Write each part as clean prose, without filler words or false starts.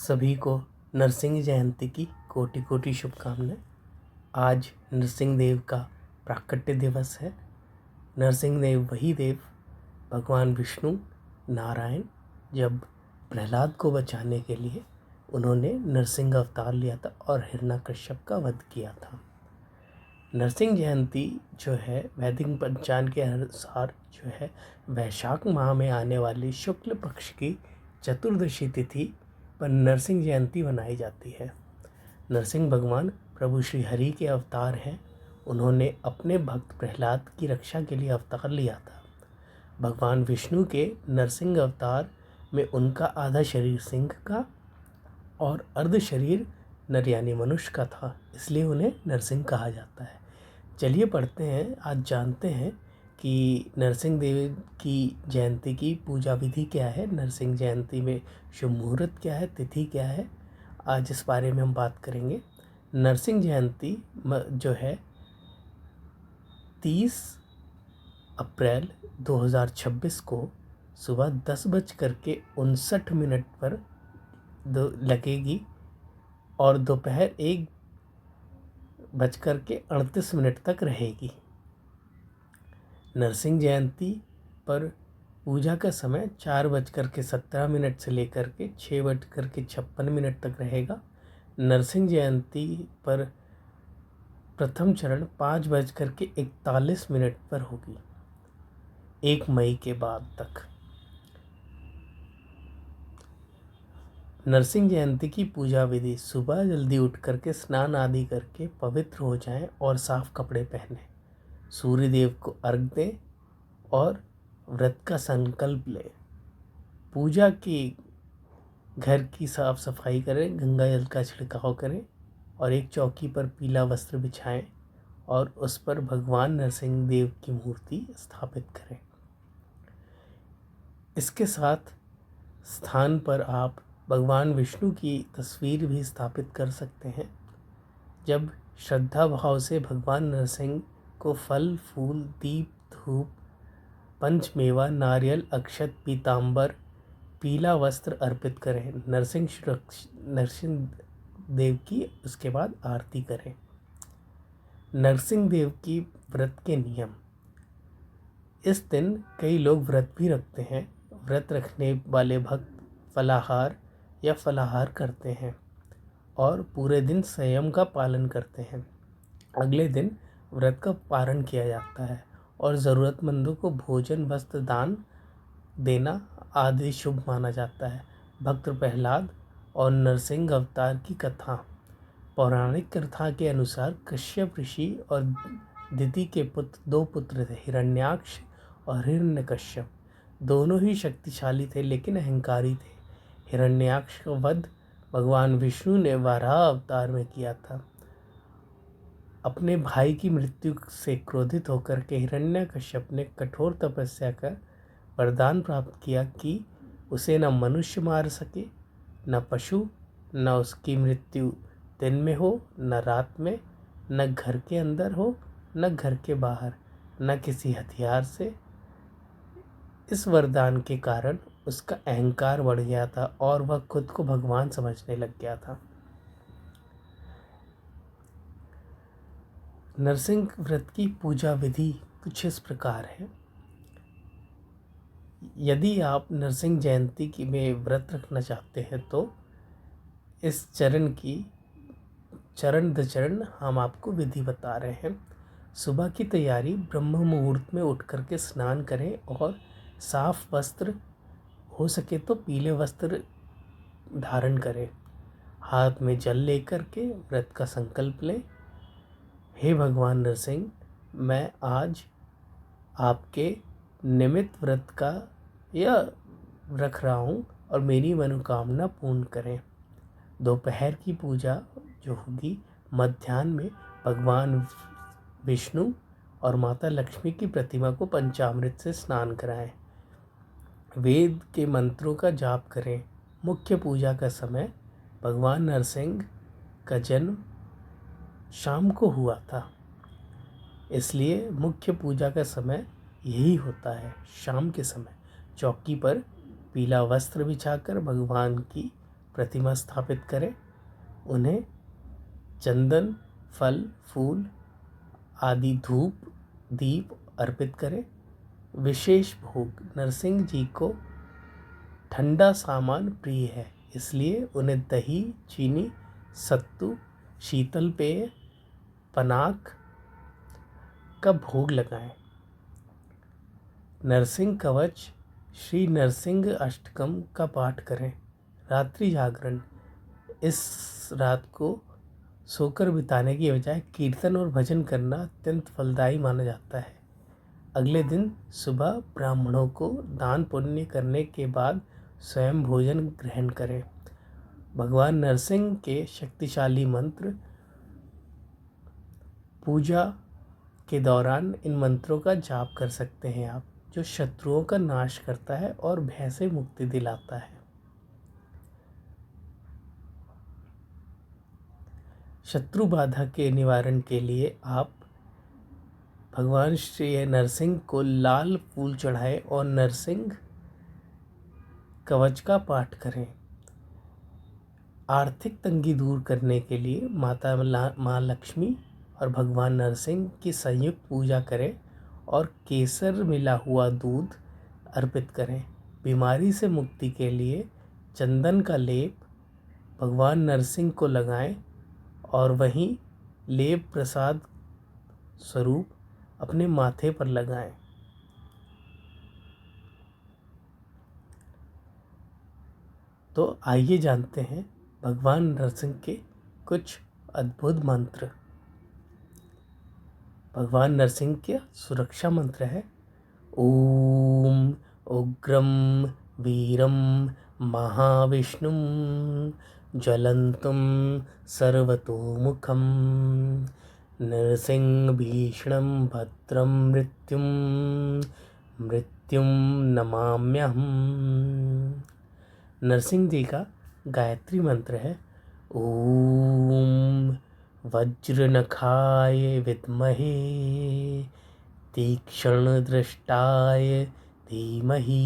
सभी को नरसिंह जयंती की कोटि कोटि शुभकामनाएं। आज नरसिंह देव का प्राकट्य दिवस है। नरसिंह देव वही देव भगवान विष्णु नारायण जब प्रहलाद को बचाने के लिए उन्होंने नरसिंह अवतार लिया था और हिरण्यकश्यप का वध किया था। नरसिंह जयंती जो है वैदिक पंचांग के अनुसार जो है वैशाख माह में आने वाली शुक्ल पक्ष की चतुर्दशी तिथि पर नरसिंह जयंती मनाई जाती है। नरसिंह भगवान प्रभु श्री हरि के अवतार हैं। उन्होंने अपने भक्त प्रहलाद की रक्षा के लिए अवतार लिया था। भगवान विष्णु के नरसिंह अवतार में उनका आधा शरीर सिंह का और अर्ध शरीर नर यानी मनुष्य का था, इसलिए उन्हें नरसिंह कहा जाता है। चलिए पढ़ते हैं, आज जानते हैं कि नरसिंह देव की जयंती की पूजा विधि क्या है, नरसिंह जयंती में शुभ मुहूर्त क्या है, तिथि क्या है। आज इस बारे में हम बात करेंगे। नरसिंह जयंती जो है 30 अप्रैल 2026 को सुबह 10:59 पर लगेगी और दोपहर 1:38 तक रहेगी। नरसिंह जयंती पर पूजा का समय 4:17 से लेकर के 6:56 तक रहेगा। नरसिंह जयंती पर प्रथम चरण 5:41 पर होगी 1 मई के बाद तक। नरसिंह जयंती की पूजा विधि: सुबह जल्दी उठ करके स्नान आदि करके पवित्र हो जाएं और साफ कपड़े पहनें, सूर्य देव को अर्घ्य दें और व्रत का संकल्प लें। पूजा की घर की साफ सफाई करें, गंगा जल का छिड़काव करें और एक चौकी पर पीला वस्त्र बिछाएं और उस पर भगवान नरसिंह देव की मूर्ति स्थापित करें। इसके साथ स्थान पर आप भगवान विष्णु की तस्वीर भी स्थापित कर सकते हैं। जब श्रद्धा भाव से भगवान नरसिंह को फल फूल दीप धूप पंचमेवा नारियल अक्षत पीतांबर पीला वस्त्र अर्पित करें। नरसिंह देव की उसके बाद आरती करें। नरसिंह देव की व्रत के नियम: इस दिन कई लोग व्रत भी रखते हैं। व्रत रखने वाले भक्त फलाहार करते हैं और पूरे दिन संयम का पालन करते हैं। अगले दिन व्रत का पारण किया जाता है और ज़रूरतमंदों को भोजन वस्त्र दान देना आदि शुभ माना जाता है। भक्त प्रहलाद और नरसिंह अवतार की कथा: पौराणिक कथा के अनुसार कश्यप ऋषि और दिति के दो पुत्र थे, हिरण्याक्ष और हिरण्यकश्यप। दोनों ही शक्तिशाली थे लेकिन अहंकारी थे। हिरण्याक्ष का वध भगवान विष्णु ने वाराह अवतार में किया था। अपने भाई की मृत्यु से क्रोधित होकर के हिरण्यकश्यप ने कठोर तपस्या कर वरदान प्राप्त किया कि उसे न मनुष्य मार सके, न पशु, न उसकी मृत्यु दिन में हो न रात में, न घर के अंदर हो न घर के बाहर, न किसी हथियार से। इस वरदान के कारण उसका अहंकार बढ़ गया था और वह खुद को भगवान समझने लग गया था। नरसिंह व्रत की पूजा विधि कुछ इस प्रकार है। यदि आप नरसिंह जयंती की में व्रत रखना चाहते हैं तो इस चरण दर चरण हम आपको विधि बता रहे हैं। सुबह की तैयारी: ब्रह्म मुहूर्त में उठ करके स्नान करें और साफ वस्त्र, हो सके तो पीले वस्त्र धारण करें। हाथ में जल लेकर के व्रत का संकल्प लें। हे भगवान नरसिंह, मैं आज आपके निमित्त व्रत का रख रहा हूँ और मेरी मनोकामना पूर्ण करें। दोपहर की पूजा जो होगी मध्याह्न में भगवान विष्णु और माता लक्ष्मी की प्रतिमा को पंचामृत से स्नान कराएं। वेद के मंत्रों का जाप करें। मुख्य पूजा का समय: भगवान नरसिंह का जन्म शाम को हुआ था, इसलिए मुख्य पूजा का समय यही होता है, शाम के समय। चौकी पर पीला वस्त्र बिछाकर भगवान की प्रतिमा स्थापित करें, उन्हें चंदन, फल, फूल आदि धूप दीप अर्पित करें। विशेष भोग, नरसिंह जी को ठंडा सामान प्रिय है, इसलिए उन्हें दही, चीनी, सत्तू, शीतल पेय, पनाक का भोग लगाएं। नरसिंह कवच, श्री नरसिंह अष्टकम का पाठ करें। रात्रि जागरण, इस रात को सोकर बिताने की बजाय कीर्तन और भजन करना अत्यंत फलदायी माना जाता है। अगले दिन सुबह ब्राह्मणों को दान पुण्य करने के बाद स्वयं भोजन ग्रहण करें। भगवान नरसिंह के शक्तिशाली मंत्र, पूजा के दौरान इन मंत्रों का जाप कर सकते हैं आप, जो शत्रुओं का नाश करता है और भय से मुक्ति दिलाता है। शत्रु बाधा के निवारण के लिए आप भगवान श्री नरसिंह को लाल फूल चढ़ाएं और नरसिंह कवच का पाठ करें। आर्थिक तंगी दूर करने के लिए माँ लक्ष्मी और भगवान नरसिंह की संयुक्त पूजा करें और केसर मिला हुआ दूध अर्पित करें। बीमारी से मुक्ति के लिए चंदन का लेप भगवान नरसिंह को लगाएं और वहीं लेप प्रसाद स्वरूप अपने माथे पर लगाएं। तो आइए जानते हैं भगवान नरसिंह के कुछ अद्भुत मंत्र। भगवान नरसिंह के सुरक्षा मंत्र है ओम उग्रम वीरम महाविष्णुम ज्वलंतम सर्वतोमुखम नरसिंह भीषणम भद्रम मृत्युम नमाम्यहम्। नरसिंह जी का गायत्री मंत्र है ओम वज्रनखाय विद्महे तीक्ष्णदृष्टाय धीमहि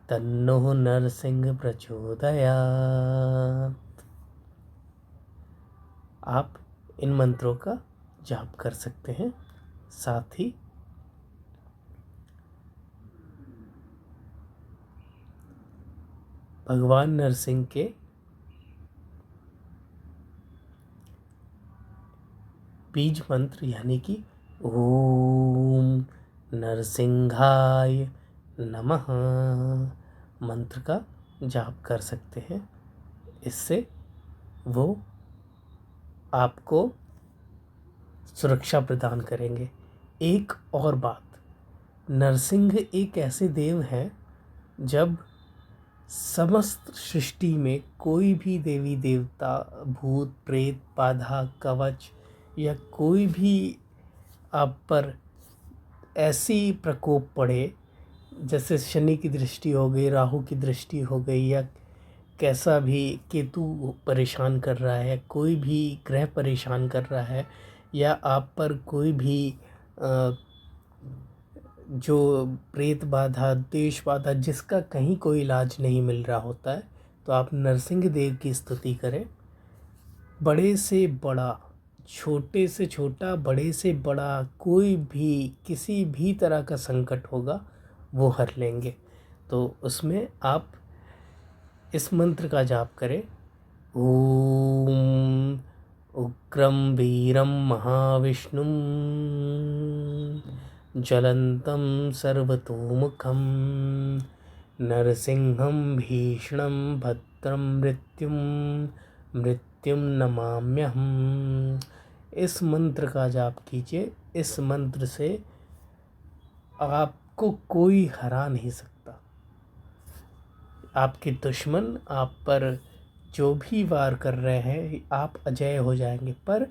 तन्नो नरसिंह प्रचोदयात्। आप इन मंत्रों का जाप कर सकते हैं। साथ ही भगवान नरसिंह के बीज मंत्र यानी कि ओम नरसिंहाय नमः मंत्र का जाप कर सकते हैं। इससे वो आपको सुरक्षा प्रदान करेंगे। एक और बात, नरसिंह एक ऐसे देव हैं जब समस्त सृष्टि में कोई भी देवी देवता, भूत प्रेत, बाधा, कवच या कोई भी आप पर ऐसी प्रकोप पड़े, जैसे शनि की दृष्टि हो गई, राहु की दृष्टि हो गई, या कैसा भी केतु परेशान कर रहा है, कोई भी ग्रह परेशान कर रहा है, या आप पर कोई भी जो प्रेत बाधा, देश बाधा, जिसका कहीं कोई इलाज नहीं मिल रहा होता है, तो आप नरसिंह देव की स्तुति करें। बड़े से बड़ा, छोटे से छोटा, बड़े से बड़ा कोई भी किसी भी तरह का संकट होगा वो हर लेंगे। तो उसमें आप इस मंत्र का जाप करें ओम उग्रम वीरम महाविष्णुम ज्वलंतम सर्वतोमुखम नरसिंहम भीषणम भद्रम मृत्युम नमाम्यहम्। इस मंत्र का जाप कीजिए। इस मंत्र से आपको कोई हरा नहीं सकता। आपके दुश्मन आप पर जो भी वार कर रहे हैं, आप अजय हो जाएंगे। पर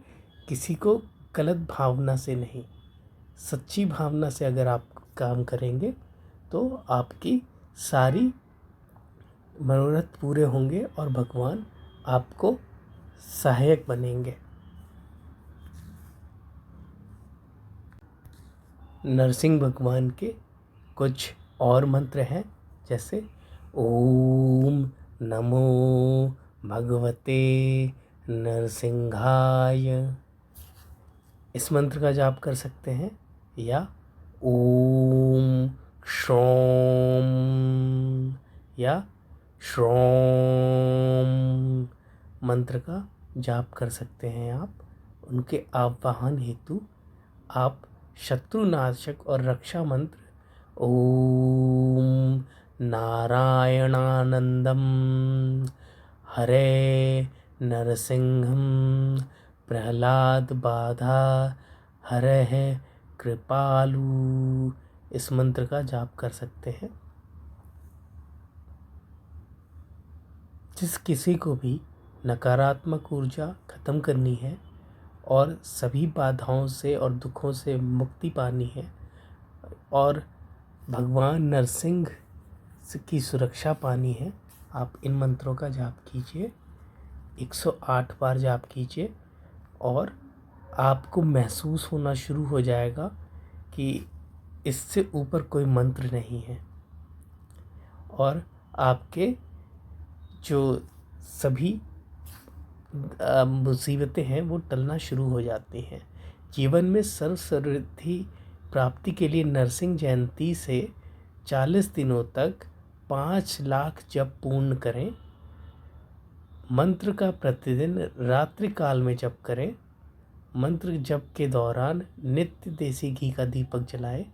किसी को गलत भावना से नहीं, सच्ची भावना से अगर आप काम करेंगे तो आपकी सारी मनोरथ पूरे होंगे और भगवान आपको सहायक बनेंगे। नरसिंह भगवान के कुछ और मंत्र हैं, जैसे ओम नमो भगवते नरसिंहाय। इस मंत्र का जाप कर सकते हैं, या ओम श्रोम या श्रोम मंत्र का जाप कर सकते हैं आप। उनके आवाहन हेतु आप शत्रुनाशक और रक्षा मंत्र ओम नारायणानंदम हरे नरसिंहम प्रहलाद बाधा हरे कृपालु, इस मंत्र का जाप कर सकते हैं। जिस किसी को भी नकारात्मक ऊर्जा खत्म करनी है और सभी बाधाओं से और दुखों से मुक्ति पानी है और भगवान नरसिंह की सुरक्षा पानी है, आप इन मंत्रों का जाप कीजिए। 108 बार जाप कीजिए और आपको महसूस होना शुरू हो जाएगा कि इससे ऊपर कोई मंत्र नहीं है और आपके जो सभी मुसीबतें हैं वो टलना शुरू हो जाती हैं। जीवन में सर्व समृद्धि प्राप्ति के लिए नरसिंह जयंती से 40 दिनों तक 5 लाख जप पूर्ण करें। मंत्र का प्रतिदिन रात्रि काल में जप करें। मंत्र जप के दौरान नित्य देसी घी का दीपक जलाएं।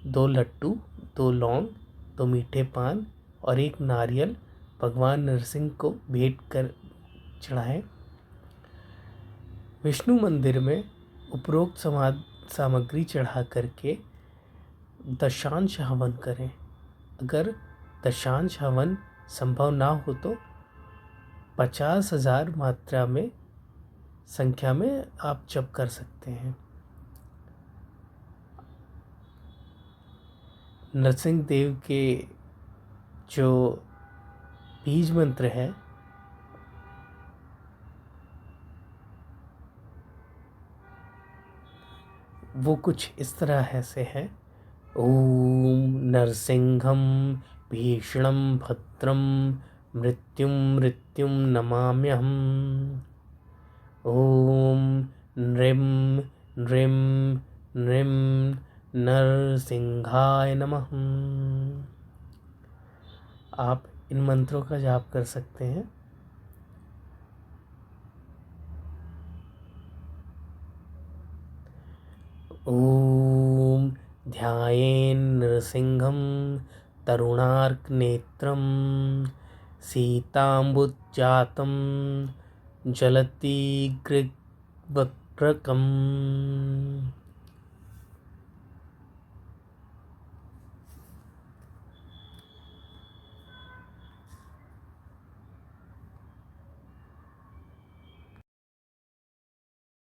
2 लड्डू, 2 लौंग, 2 मीठे पान और 1 नारियल भगवान नरसिंह को भेंट कर चढ़ाएं। विष्णु मंदिर में उपरोक्त सामग्री चढ़ा करके दशांश हवन करें। अगर दशांश हवन संभव ना हो तो 50,000 मात्रा में संख्या में आप जप कर सकते हैं। नरसिंह देव के जो बीज मंत्र है वो कुछ इस तरह से है। ओम नरसिंहम भीषणम भद्रम मृत्युम मृत्युम नमाम्यहम्। ओम नृम नृम नृम नरसिंहाय नमः। आप इन मंत्रों का जाप कर सकते हैं। ओम ध्यायेन नरसिंहं तरुणार्कनेत्रं सीताम्बुजातं जलतीग्रवक्रकम्।